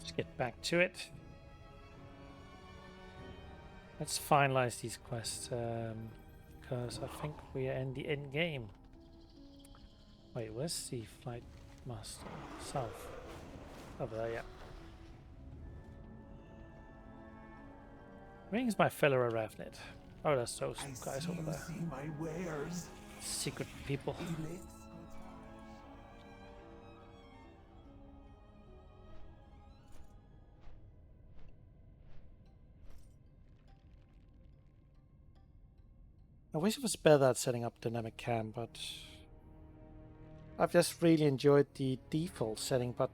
Let's get back to it. Let's finalize these quests, because I think we are in the end game. Wait, where's the flight master? South. Over there, yeah. Rings my fellow Ravnit. Oh, that's those guys over there. See my wares. Secret people. I wish it was better at setting up dynamic cam, but I've just really enjoyed the default setting. But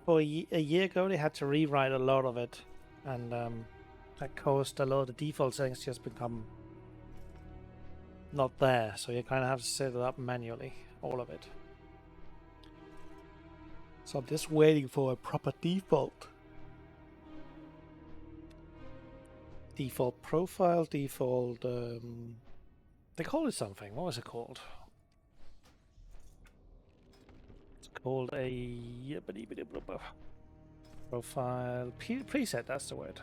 for a year ago, they had to rewrite a lot of it, and that caused a lot of the default settings just become not there. So you kind of have to set it up manually, all of it. So I'm just waiting for a proper default. Default profile, default, they call it something. What was it called? It's called a profile preset, that's the word.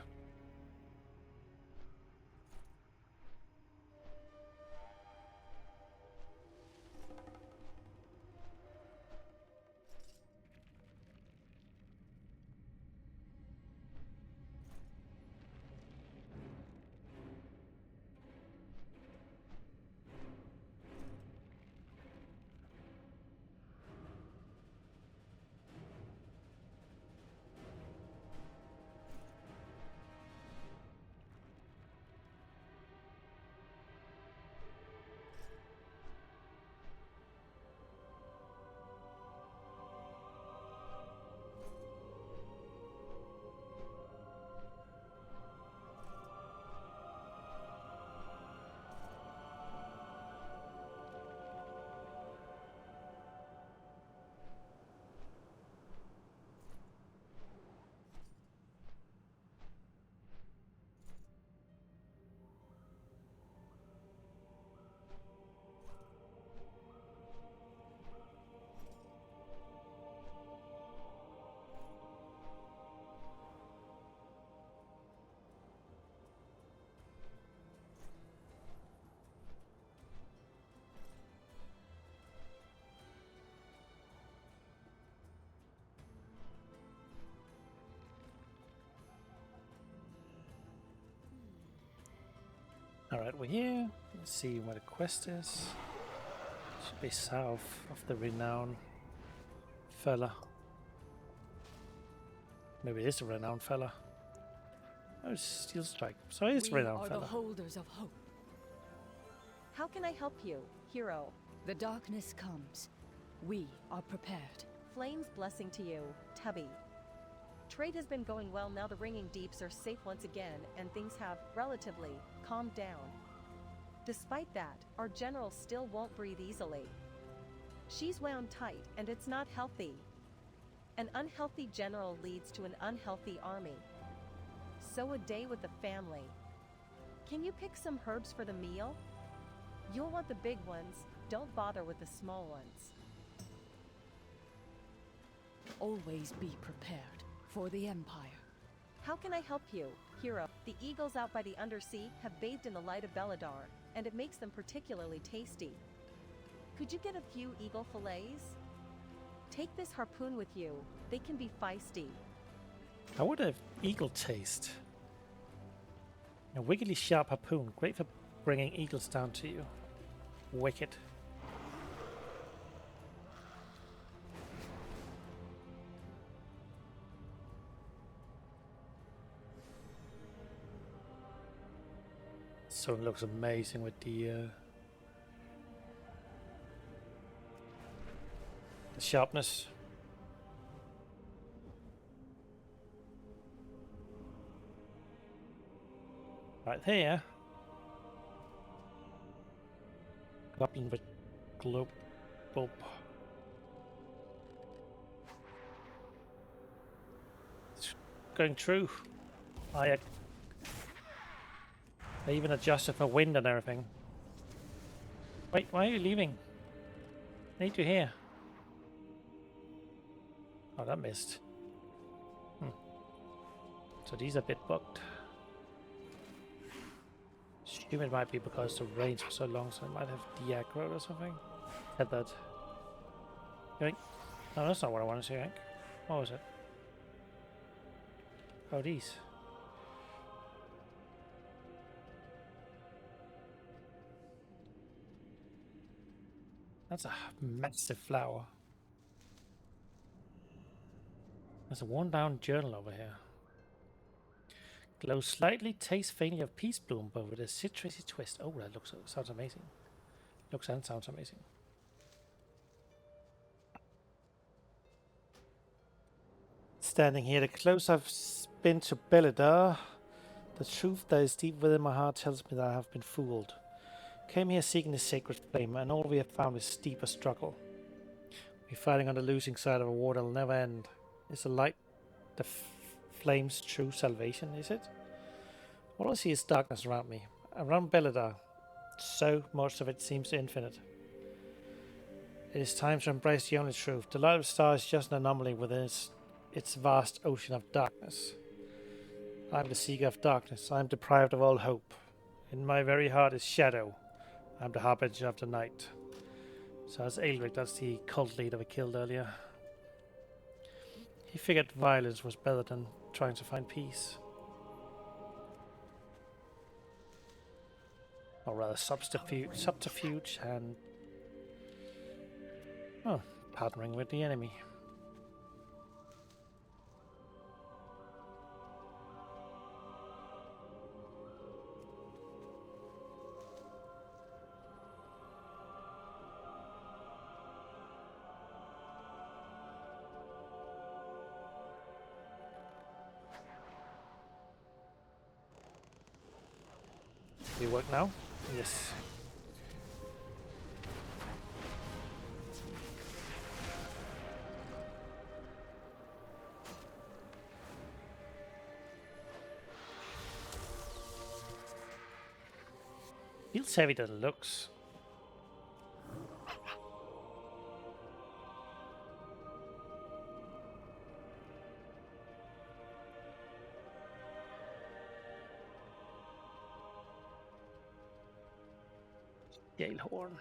Alright, we're here. Let's see where the quest is. Should be south of the renowned fella. Maybe it is a renowned fella. Oh, it's Steel Strike. So it's renowned fella. We are the holders of hope. How can I help you, hero? The darkness comes. We are prepared. Flame's blessing to you, Tubby. Trade has been going well now the Ringing Deeps are safe once again and things have, relatively, calmed down. Despite that, our general still won't breathe easily. She's wound tight and it's not healthy. An unhealthy general leads to an unhealthy army. So a day with the family. Can you pick some herbs for the meal? You'll want the big ones, don't bother with the small ones. Always be prepared for the Empire. How can I help you, hero? The eagles out by the undersea have bathed in the light of Beladar, and it makes them particularly tasty. Could you get a few eagle fillets? Take this harpoon with you, they can be feisty. How would an eagle taste? A wickedly sharp harpoon, great for bringing eagles down to you. Wicked. So it looks amazing with the sharpness. Right here. Goblin with globe. It's going true. I even adjusted for wind and everything. Wait, why are you leaving? I need you here. Oh, that missed. So these are a bit bugged. Assume it might be because the range was so long, so it might have de-aggroed or something. Had that. Yoink. No, that's not what I want to say, Hank. What was it? Oh, these. That's a massive flower. There's a worn down journal over here. Glows slightly, tastes faintly of peace bloom, but with a citrusy twist. Oh, that sounds amazing. Looks and sounds amazing. Standing here, the close I've been to Belidar, the truth that is deep within my heart tells me that I have been fooled. Came here seeking the sacred flame, and all we have found is deeper struggle. We're fighting on the losing side of a war that'll never end. Is the light the flame's true salvation, is it? All I see is darkness around me. Around Belidar, so much of it seems infinite. It is time to embrace the only truth. The light of the star is just an anomaly within its vast ocean of darkness. I am the seeker of darkness. I am deprived of all hope. In my very heart is shadow. I am the harbinger of the night. So that's Aelric, that's the cult leader we killed earlier. He figured violence was better than trying to find peace. Or rather subterfuge and partnering with the enemy. Do you work now? Yes. Feels heavier than it looks. Galehorn.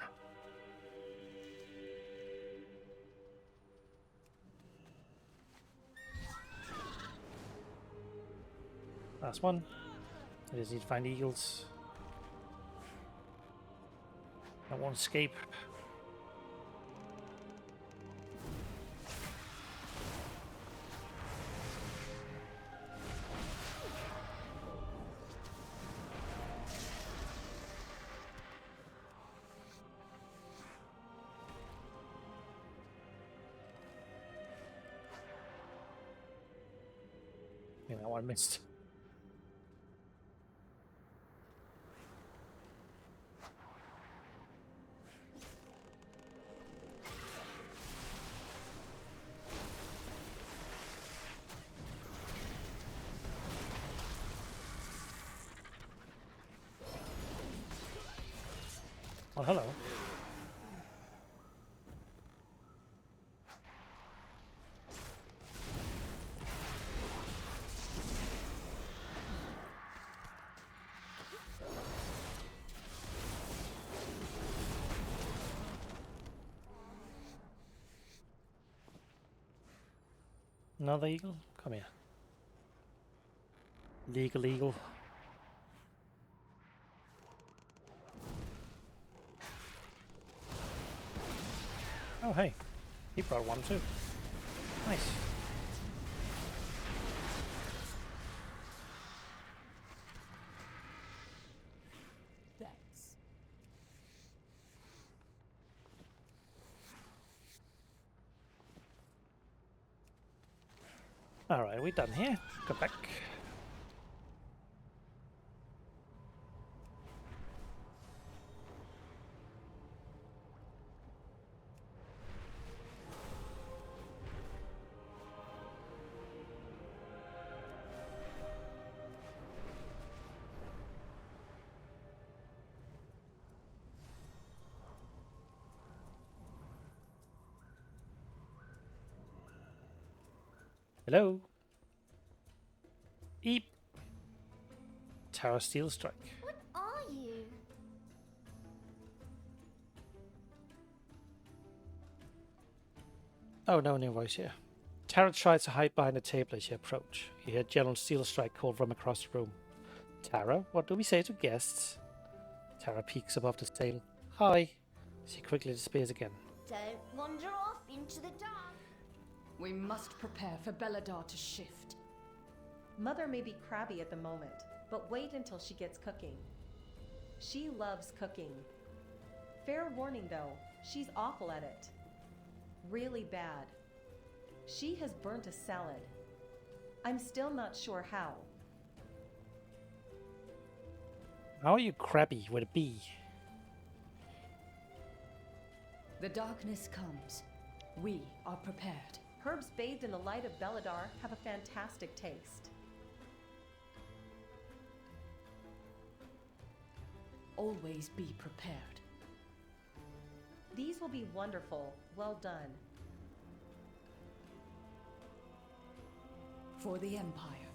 Last one. I just need to find eagles. I won't escape. You know, I missed. Well, hello. Another eagle? Come here. Legal eagle. Oh, hey. He brought one too. Nice. Thanks. Alright, we're done here. Go back. Hello? Eep. Tara Steelstrike. What are you? Oh, no new voice here. Tara tries to hide behind the table as you approach. You hear General Steelstrike call from across the room. Tara, what do we say to guests? Tara peeks above the table. Hi. She quickly disappears again. Don't wander off into the dark. We must prepare for Belladar to shift. Mother may be crabby at the moment, but wait until she gets cooking. She loves cooking. Fair warning though, she's awful at it. Really bad. She has burnt a salad. I'm still not sure how. How are you crabby with a B? The darkness comes. We are prepared. Herbs bathed in the light of Belladar have a fantastic taste. Always be prepared. These will be wonderful. Well done. For the Empire.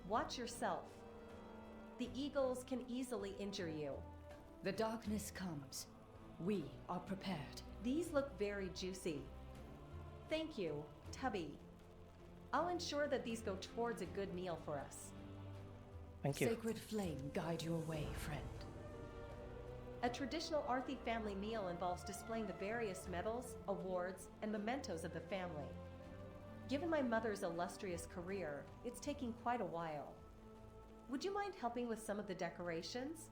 Watch yourself. The eagles can easily injure you. The darkness comes. We are prepared. These look very juicy. Thank you, Tubby. I'll ensure that these go towards a good meal for us. Thank you. Sacred flame guide your way, friend. A traditional Arthi family meal involves displaying the various medals, awards, and mementos of the family. Given my mother's illustrious career, it's taking quite a while. Would you mind helping with some of the decorations?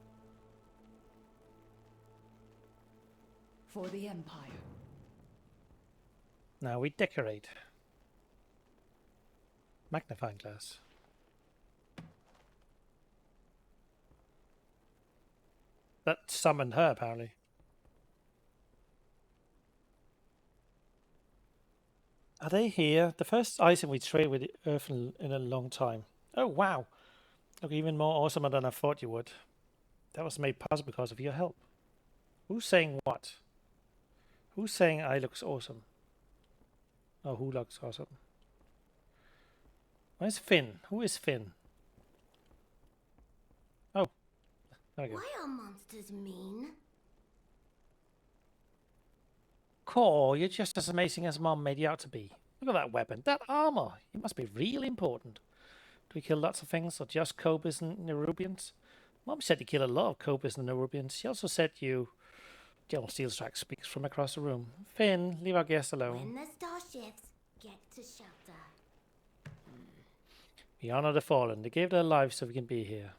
For the Empire. Now we decorate. Magnifying glass. That summoned her, apparently. Are they here? The first item we trade with Earth in a long time. Oh, wow. Look even more awesomer than I thought you would. That was made possible because of your help. Who's saying what? Who's saying I looks awesome? Oh, who looks awesome? Where's Finn? Who is Finn? Oh, there we go. Why are monsters mean? Core, you're just as amazing as Mom made you out to be. Look at that weapon, that armor. It must be really important. Do we kill lots of things or just Cobras and Nerubians? Mom said you kill a lot of Cobras and Nerubians. She also said you... General Steelstrike speaks from across the room. Finn, leave our guest alone. When the star shifts, get to shelter. We honor the fallen. They gave their lives so we can be here.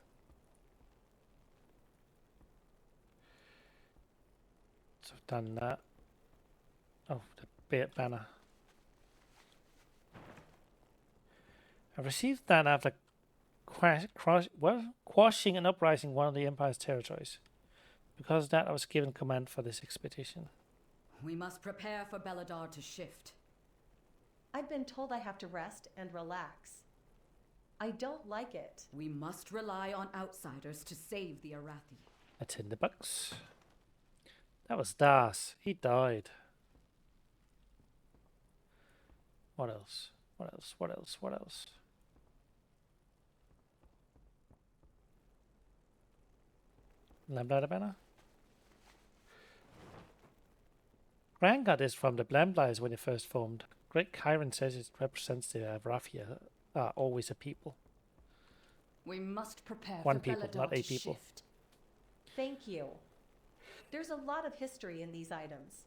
So I've done that. Oh, the banner. I received that after quashing an uprising in one of the Empire's territories. Because of that, I was given command for this expedition. We must prepare for Belladar to shift. I've been told I have to rest and relax. I don't like it. We must rely on outsiders to save the Arathi. A tinderbox. That was Das. He died. What else? What else? What else? What else? Lamplighter banner? Grand is from the Lamplighers when it first formed. Great Chiron says it represents the Arathi are always a people. We must prepare One for people, Belladar not to 8 people. shift. Thank you. There's a lot of history in these items.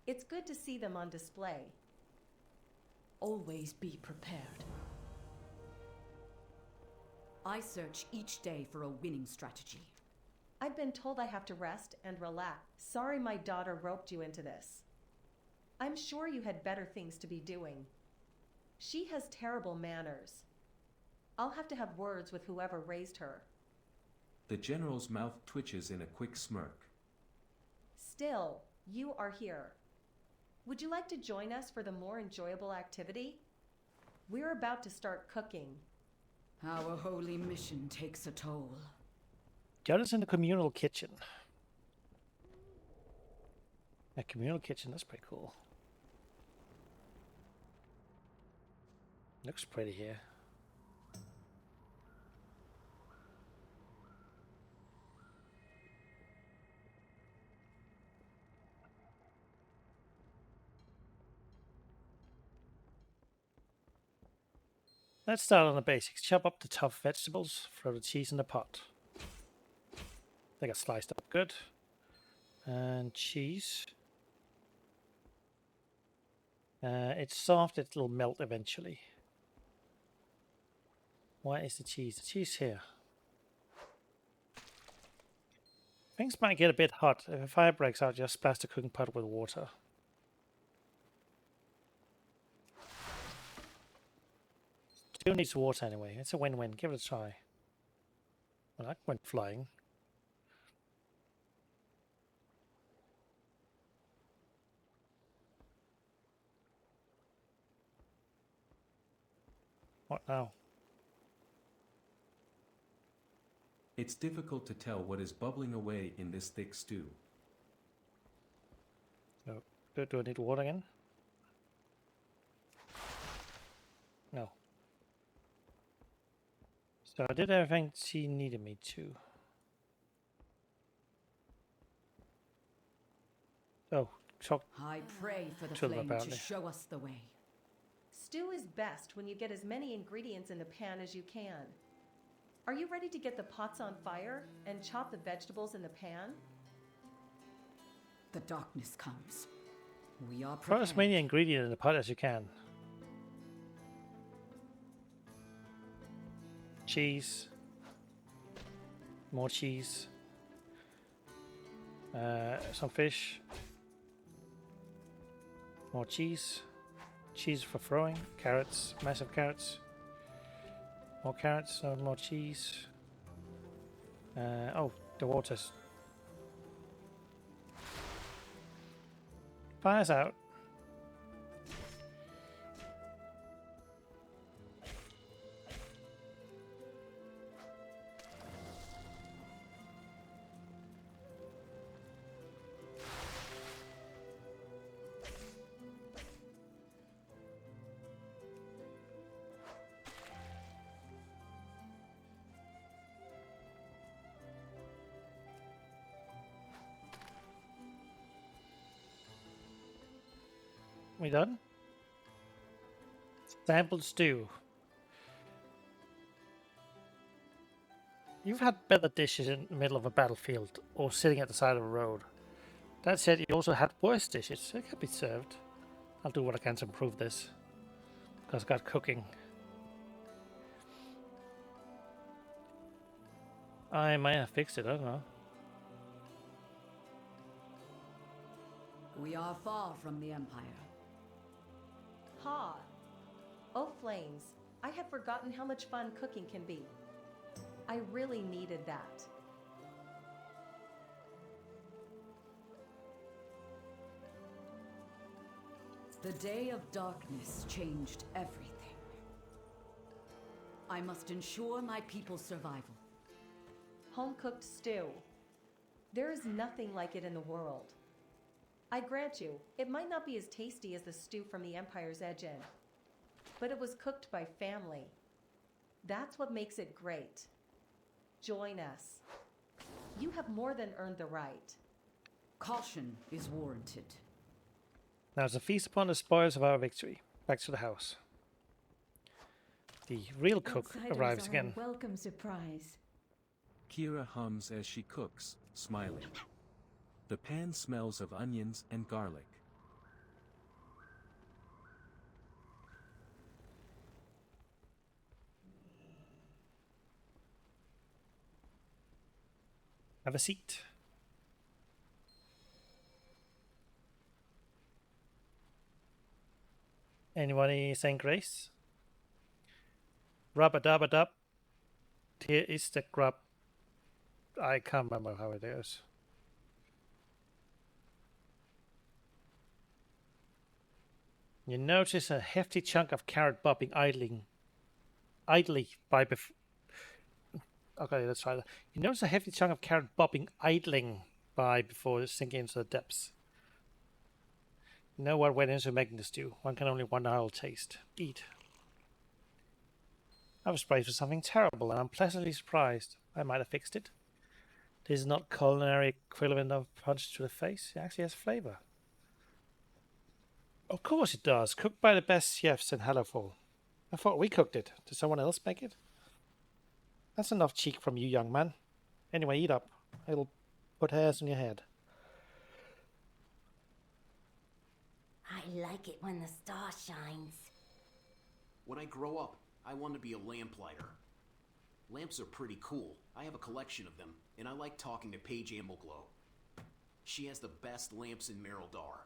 It's good to see them on display. Always be prepared. I search each day for a winning strategy. I've been told I have to rest and relax. Sorry my daughter roped you into this. I'm sure you had better things to be doing. She has terrible manners. I'll have to have words with whoever raised her. The general's mouth twitches in a quick smirk. Still, you are here. Would you like to join us for the more enjoyable activity? We're about to start cooking. Our holy mission takes a toll. Join us in the communal kitchen. A communal kitchen, that's pretty cool. Looks pretty here. Let's start on the basics. Chop up the tough vegetables, throw the cheese in the pot. They got sliced up good. And cheese. It's soft, it'll melt eventually. Where is the cheese? The cheese here. Things might get a bit hot. If a fire breaks out, just splash the cooking pot with water. Still needs water anyway. It's a win-win. Give it a try. Well, that went flying. What now? It's difficult to tell what is bubbling away in this thick stew. No. Do I need water again? No. So I did everything she needed me to. Oh, talk. I pray for the To them flame apparently. to show us the way. Stew is best when you get as many ingredients in the pan as you can. Are you ready to get the pots on fire and chop the vegetables in the pan? The darkness comes. We are Throw as prepared. many ingredients in the pot as you can. Cheese. More cheese. Some fish. More cheese. Cheese for throwing. Carrots. Massive carrots. More carrots. More cheese. Oh, the water's. Fire's out. We done? Sampled stew. You've had better dishes in the middle of a battlefield or sitting at the side of a road. That said, you also had worse dishes. They can be served. I'll do what I can to improve this. Because I got cooking. I might have fixed it, I don't know. We are far from the Empire. Ha! Oh, flames. I had forgotten how much fun cooking can be. I really needed that. The day of darkness changed everything. I must ensure my people's survival. Home-cooked stew. There is nothing like it in the world. I grant you, it might not be as tasty as the stew from the Empire's Edge Inn, but it was cooked by family. That's what makes it great. Join us. You have more than earned the right. Caution is warranted. Now it's a feast upon the spoils of our victory. Back to the house. The real cook arrives again. Welcome surprise. Kira hums as she cooks, smiling. The pan smells of onions and garlic. Have a seat. Anybody saying grace? Rub-a-dub-a-dub. Here is the grub. I can't remember how it is. You notice a hefty chunk of carrot bobbing idly by before. Okay, let's try that. You notice a hefty chunk of carrot bobbing idling by before sinking into the depths. You know what went into making the stew. One can only wonder how it'll taste. Eat. I was braced for something terrible, and I'm pleasantly surprised. I might have fixed it. This is not culinary equivalent of punch to the face. It actually has flavor. Of course it does. Cooked by the best chefs in Hallowfall. I thought we cooked it. Did someone else make it? That's enough cheek from you, young man. Anyway, eat up. It'll put hairs on your head. I like it when the star shines. When I grow up, I want to be a lamplighter. Lamps are pretty cool. I have a collection of them, and I like talking to Paige Ambleglow. She has the best lamps in Merildar.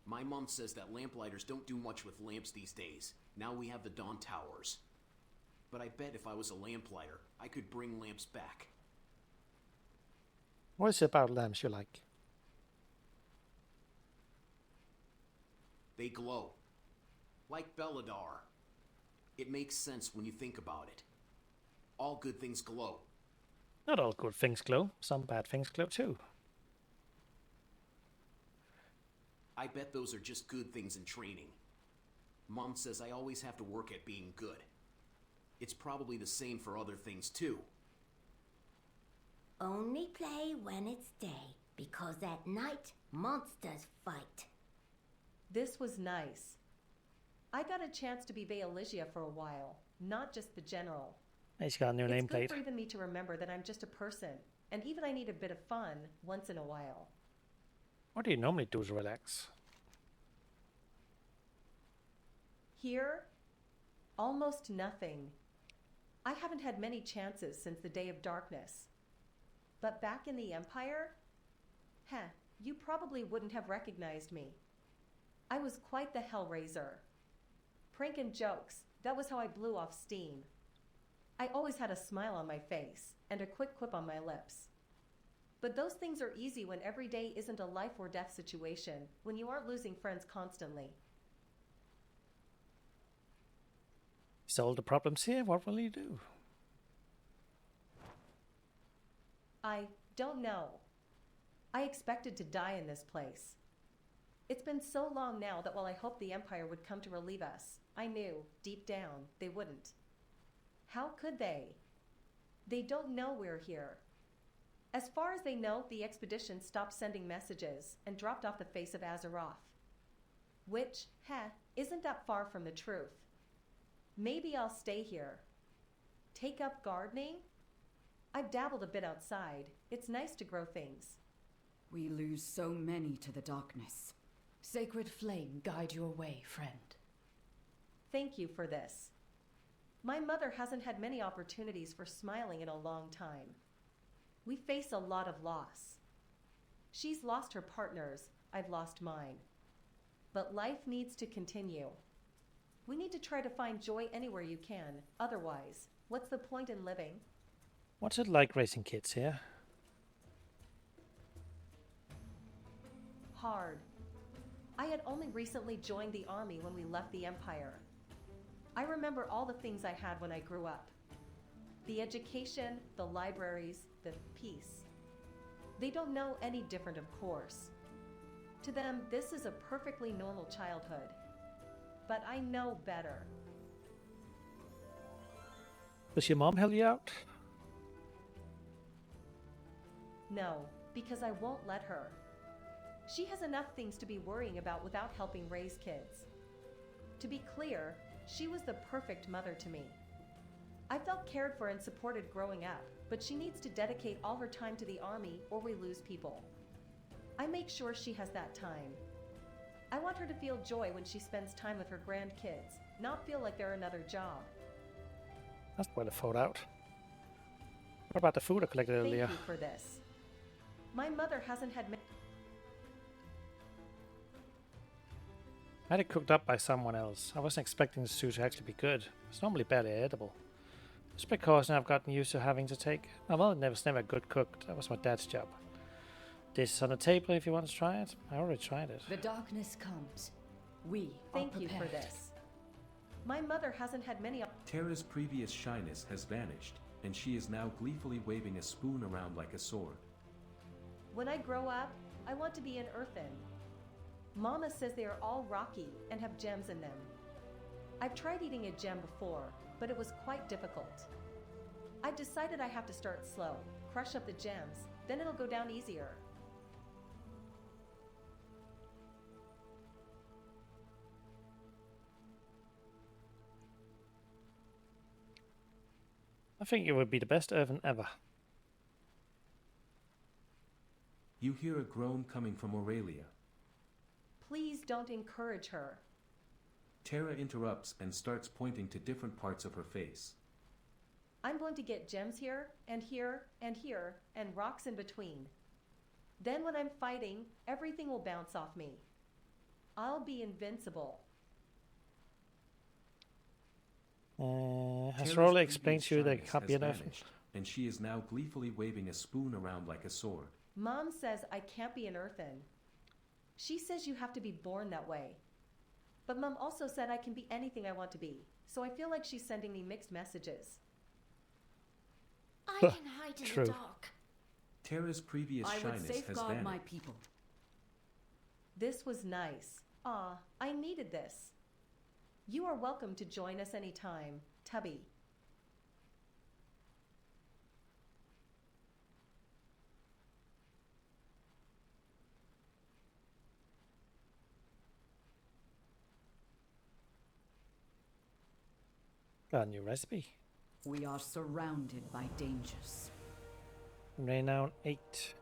My mom says that lamplighters don't do much with lamps these days. Now we have the Dawn Towers. But I bet if I was a lamplighter, I could bring lamps back. What is it about lamps you like? They glow. Like Belladar. It makes sense when you think about it. All good things glow. Not all good things glow. Some bad things glow too. I bet those are just good things in training. Mom says I always have to work at being good. It's probably the same for other things too. Only play when it's day, because at night, monsters fight. This was nice. I got a chance to be Baeligia for a while, not just the general. He's got a new It's nameplate. good for even me to remember that I'm just a person, and even I need a bit of fun once in a while. What do you normally do to relax? Here, almost nothing. I haven't had many chances since the Day of Darkness. But back in the Empire, you probably wouldn't have recognized me. I was quite the Hellraiser. Prank and jokes, that was how I blew off steam. I always had a smile on my face and a quick quip on my lips. But those things are easy when every day isn't a life or death situation, when you aren't losing friends constantly. Solve the problems here, what will you do? I don't know. I expected to die in this place. It's been so long now that while I hoped the Empire would come to relieve us, I knew, deep down, they wouldn't. How could they? They don't know we're here. As far as they know, the expedition stopped sending messages and dropped off the face of Azeroth. Which, isn't that far from the truth. Maybe I'll stay here. Take up gardening? I've dabbled a bit outside. It's nice to grow things. We lose so many to the darkness. Sacred flame guide your way, friend. Thank you for this. My mother hasn't had many opportunities for smiling in a long time. We face a lot of loss. She's lost her partners, I've lost mine. But life needs to continue. We need to try to find joy anywhere you can. Otherwise, what's the point in living? What's it like raising kids here? Hard. I had only recently joined the army when we left the Empire. I remember all the things I had when I grew up. The education, the libraries, the peace. They don't know any different, of course. To them, this is a perfectly normal childhood. But I know better. Does your mom help you out? No, because I won't let her. She has enough things to be worrying about without helping raise kids. To be clear, she was the perfect mother to me. I felt cared for and supported growing up, but she needs to dedicate all her time to the army or we lose people. I make sure she has that time. I want her to feel joy when she spends time with her grandkids, not feel like they're another job. That's well thought out. What about the food I collected earlier? Thank you for this. My mother hasn't had I had it cooked up by someone else. I wasn't expecting the stew to actually be good. It's normally barely edible. Just because now I've gotten used to having to take... Oh, well, it was never good cooked. That was my dad's job. This is on the table if you want to try it. I already tried it. The darkness comes. We Thank are you prepared. for this. My mother hasn't had many... Terra's previous shyness has vanished, and she is now gleefully waving a spoon around like a sword. When I grow up, I want to be an earthen. Mama says they are all rocky and have gems in them. I've tried eating a gem before, but it was quite difficult. I've decided I have to start slow, crush up the gems, then it'll go down easier. think it would be the best Irvin ever. You hear a groan coming from Aurelia. Please don't encourage her. Terra interrupts and starts pointing to different parts of her face. I'm going to get gems here, and here, and here, and rocks in between. Then when I'm fighting, everything will bounce off me. I'll be invincible. Has Terra's Rolla previous explained to you that it shyness can't be has an Irvin? vanished, and she is now gleefully waving a spoon around like a sword. Mom says I can't be an earthen. She says you have to be born that way. But Mom also said I can be anything I want to be, so I feel like she's sending me mixed messages. I can hide in True. the dark. Terra's previous I would shyness has safeguard vanished. my people. This was nice. Aw, I needed this. You are welcome to join us anytime, Tubby. Got a new recipe. We are surrounded by dangers. Renown 8.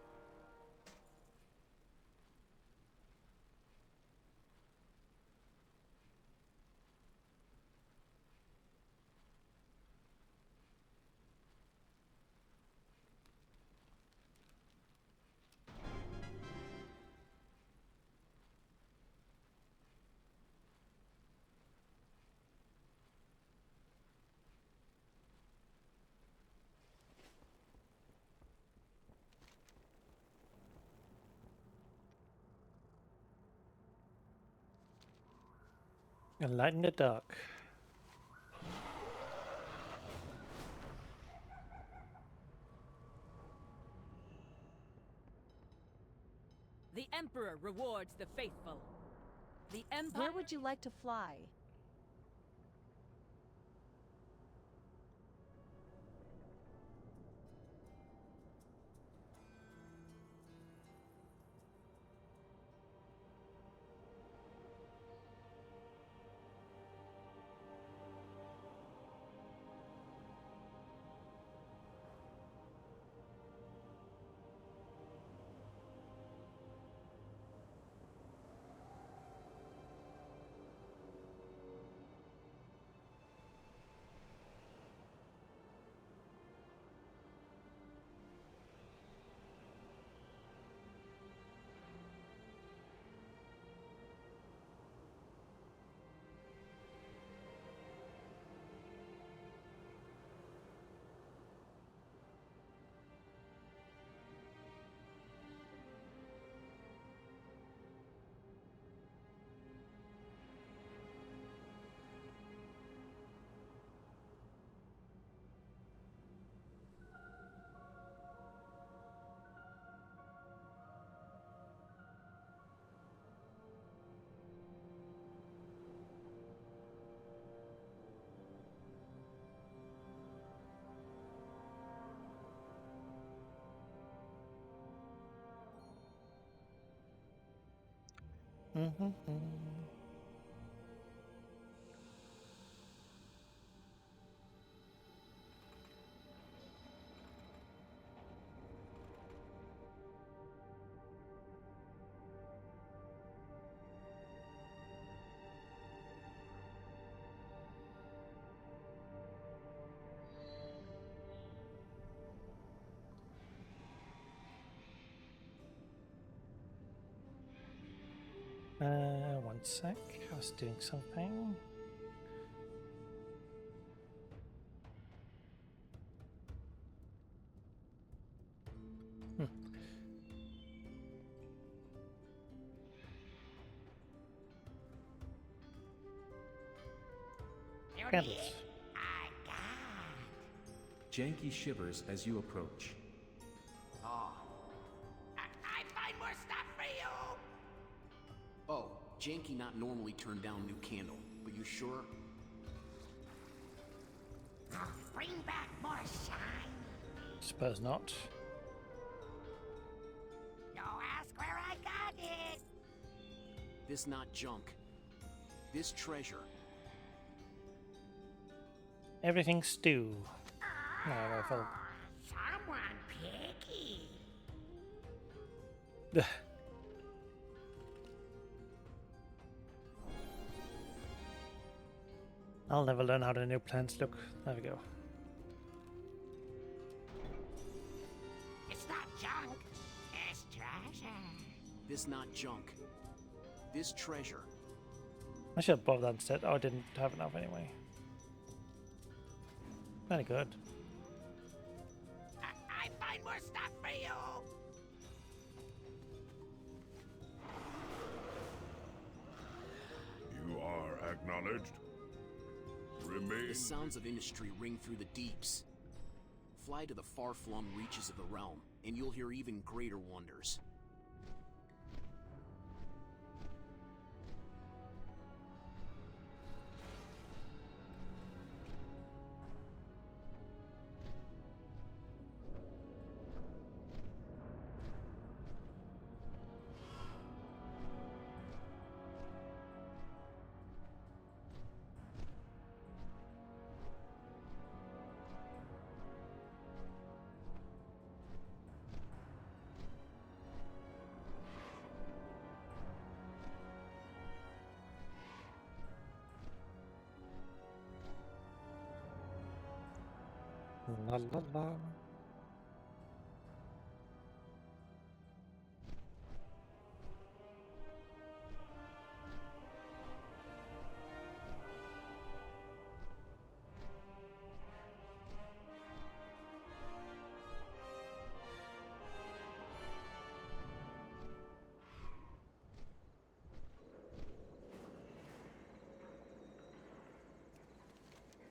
And light in the dark. The Emperor rewards the faithful. The Empire... Where would you like to fly? One sec. I was doing something. Candles. Janky shivers as you approach. I find more stuff for you. Oh, Janky not normally turn down new candle, but you sure? I'll bring back more shine. Suppose not. No, ask where I got it. This not junk. This treasure. Everything stew. No, I felt. Someone picky. I'll never learn how the new plants look. There we go. It's not junk. It's treasure. This not junk. This treasure. I should have bought that instead. Oh, I didn't have enough anyway. Very good. I find more stuff for you. You are acknowledged. Remain. The sounds of industry ring through the deeps. Fly to the far-flung reaches of the realm, and you'll hear even greater wonders. La la la.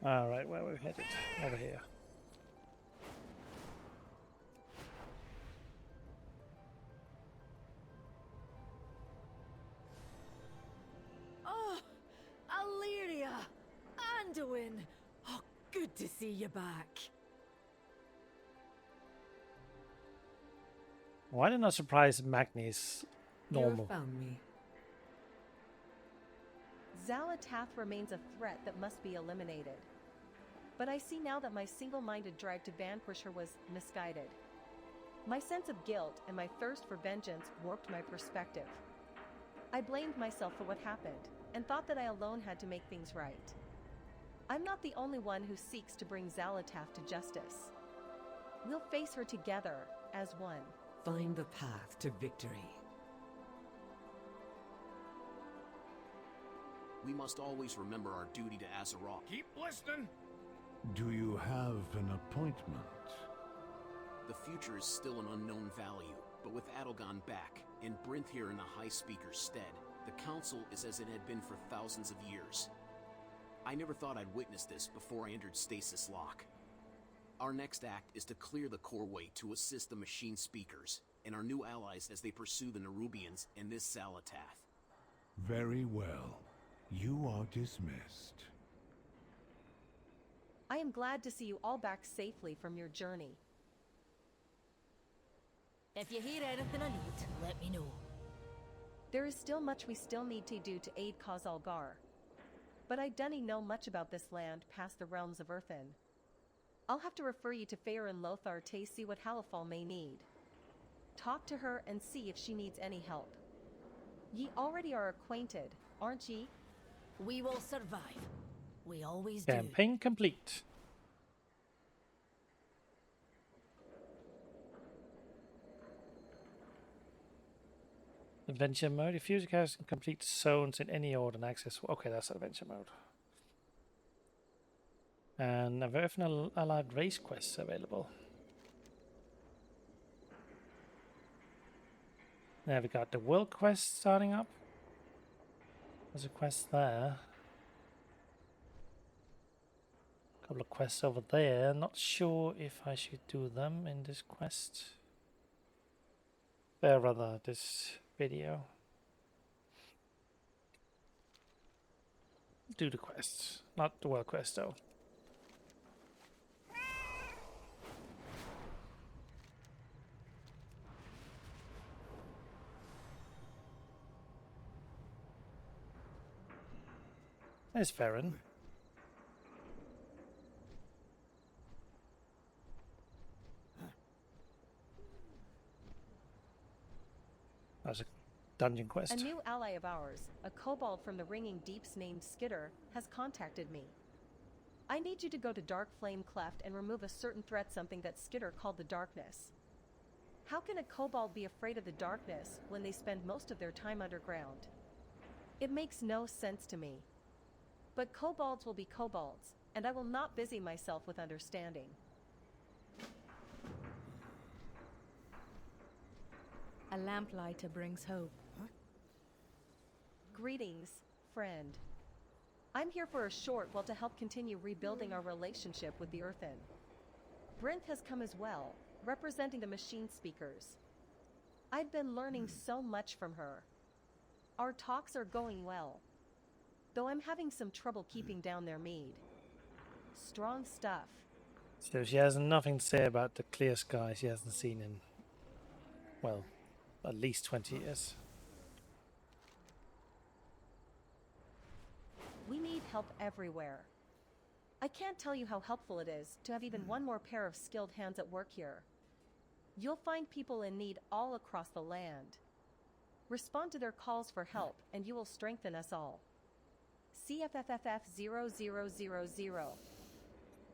All right, where we're headed? Over here. Oh, Illyria! Anduin! Oh, good to see you back. Why didn't I surprise Magni's normal? You found me. Xal'atath remains a threat that must be eliminated. But I see now that my single-minded drive to vanquish her was misguided. My sense of guilt and my thirst for vengeance warped my perspective. I blamed myself for what happened, and thought that I alone had to make things right. I'm not the only one who seeks to bring Xal'atath to justice. We'll face her together, as one. Find the path to victory. We must always remember our duty to Azeroth. Keep listening. Do you have an appointment? The future is still an unknown value, but with Adelgon back, and Brinth here in the High Speaker's stead, the Council is as it had been for thousands of years. I never thought I'd witness this before I entered Stasis Lock. Our next act is to clear the core way to assist the Machine Speakers, and our new allies as they pursue the Nerubians and this Xal'atath. Very well. You are dismissed. I am glad to see you all back safely from your journey. If you hear anything I need, let me know. There is still much we still need to do to aid Khazalgar. But I dunny know much about this land past the realms of Earthen. I'll have to refer you to Fair and Lothar to see what Halifal may need. Talk to her and see if she needs any help. Ye already are acquainted, aren't ye? We will survive. We always do. Campaign complete. Adventure mode. If user characters can complete zones in any order and access. Okay, that's adventure mode. And a very allied race quests available. There we got the world quest starting up. There's a quest there. A couple of quests over there. Not sure if I should do them in this quest. Rather, this video. Do the quests, not the world quest though. There's Farron. dungeon A quest. new ally of ours, a kobold from the Ringing Deeps named Skitter, has contacted me. I need you to go to Dark Flame Cleft and remove a certain threat, something that Skitter called the Darkness. How can a kobold be afraid of the darkness when they spend most of their time underground? It makes no sense to me. But kobolds will be kobolds, and I will not busy myself with understanding. A lamplighter brings hope. Greetings, friend. I'm here for a short while to help continue rebuilding our relationship with the Earthen. Brinth has come as well, representing the machine speakers. I've been learning so much from her. Our talks are going well, though I'm having some trouble keeping down their mead. Strong stuff. So she has nothing to say about the clear sky she hasn't seen in, well, at least 20 years. We need help everywhere. I can't tell you how helpful it is to have even one more pair of skilled hands at work here. You'll find people in need all across the land. Respond to their calls for help, and you will strengthen us all. CFFFF0000.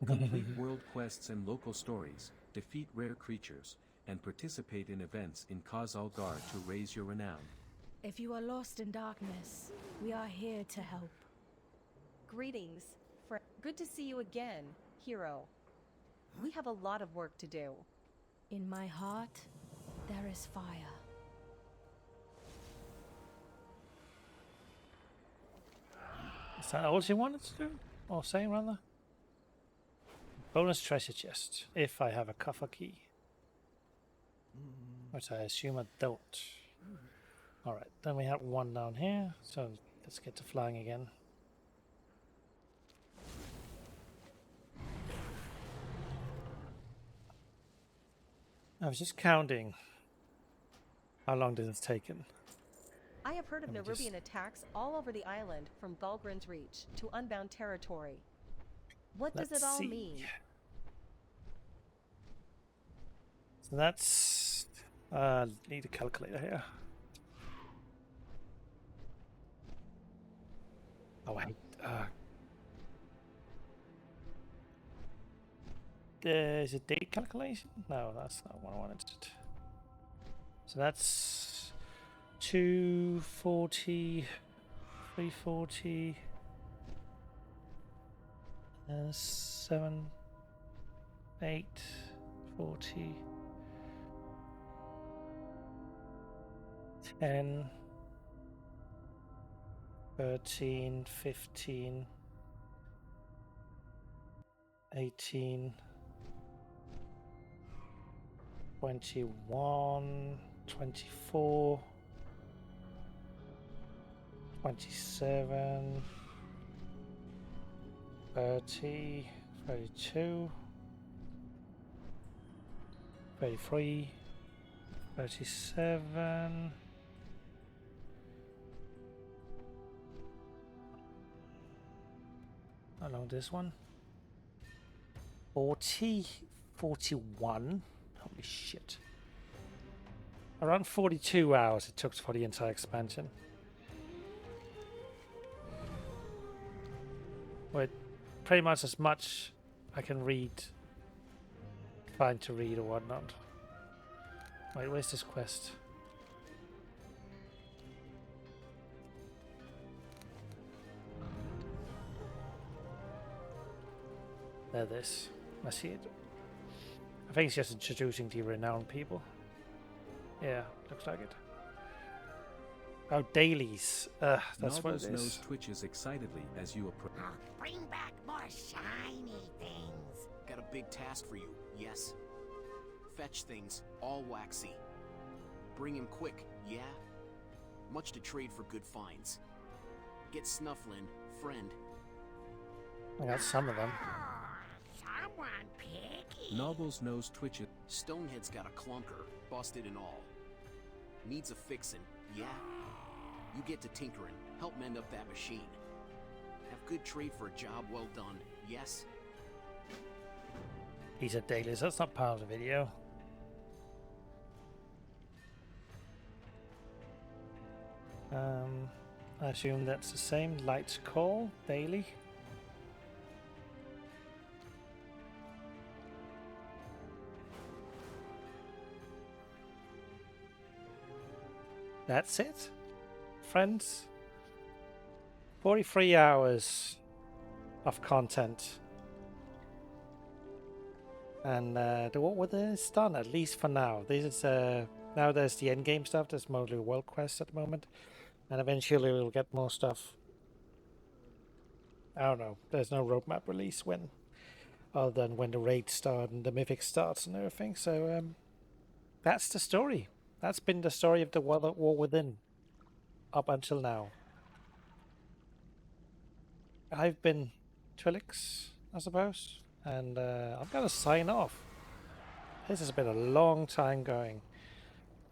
Complete world quests and local stories, defeat rare creatures, and participate in events in Khazalgar to raise your renown. If you are lost in darkness, we are here to help. Greetings, friend. Good to see you again, hero. We have a lot of work to do. In my heart, there is fire. Is that all she wanted to do? Or say, rather? Bonus treasure chest, if I have a coffer key. Which I assume I don't. Alright, then we have one down here, so let's get to flying again. I was just counting how long this has taken. I have heard of Nerubian attacks all over the island, from Gulgrin's Reach to Unbound Territory. What does it all mean? So that's... need a calculator here. Oh wait, is it date calculation? No, that's not what I wanted. So that's 240, 340, 7, 8, 40, 10, 13, 15, 18, 21, 24, 27, 30, 32, 33, 37, along this one, 40, 41, holy shit. Around 42 hours it took for the entire expansion. With pretty much as much I can read, find to read or whatnot. Wait, where's this quest? There it is. I see it. I think it's just introducing the renowned people. Yeah, looks like it. Oh, dailies. That's what it Novel's nose is. twitches excitedly as you approach. Bring back more shiny things. Got a big task for you, yes? Fetch things, all waxy. Bring him quick, yeah? Much to trade for good finds. Get Snufflin, friend. I got some of them. Someone picky. Novel's nose twitches. Stonehead's got a clunker, busted and all. Needs a fixin', yeah? You get to tinkerin', help mend up that machine. Have good trade for a job well done, yes? He said dailies, that's not part of the video. I assume that's the same. Lights call daily. That's it, friends. 43 hours of content. And the War Within is done, at least for now. This is now there's the end game stuff. There's mostly world quests at the moment, and eventually we'll get more stuff. I don't know. There's no roadmap release when, other than when the raids start and the mythic starts and everything. So that's the story. That's been the story of the War Within up until now. I've been Twilix, I suppose. And I'm gonna sign off. This has been a long time going.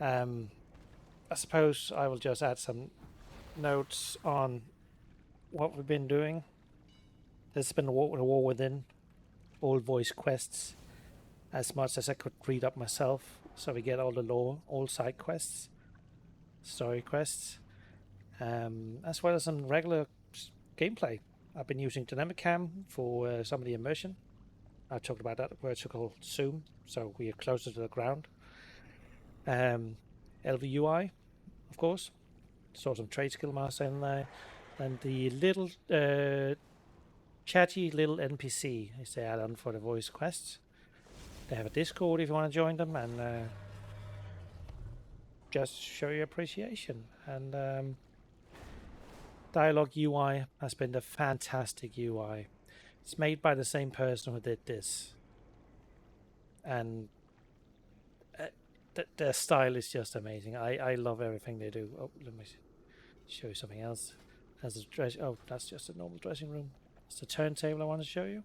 I suppose I will just add some notes on what we've been doing. This has been the War Within, all voice quests, as much as I could read up myself. So we get all the lore, all side quests, story quests, as well as some regular gameplay. I've been using Dynamic Cam for some of the immersion. I talked about that vertical zoom, so we are closer to the ground. LVUI, of course. Saw some trade skill master in there. And the little Chatty Little NPC is the add-on for the voice quests. They have a Discord if you want to join them, and just show your appreciation. And Dialogue UI has been a fantastic UI. It's made by the same person who did this, and their style is just amazing. I love everything they do. Oh, let me show you something else. As a dress, oh, that's just a normal dressing room. It's the turntable I want to show you.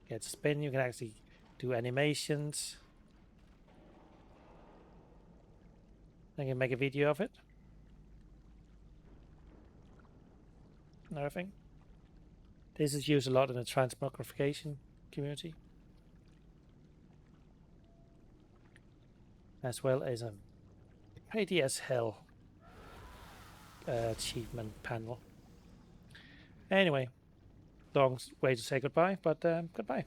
Get spin. You can actually do animations. I can make a video of it. And everything. This is used a lot in the transmogrification community, as well as a pretty as hell achievement panel. Anyway, long way to say goodbye, but goodbye.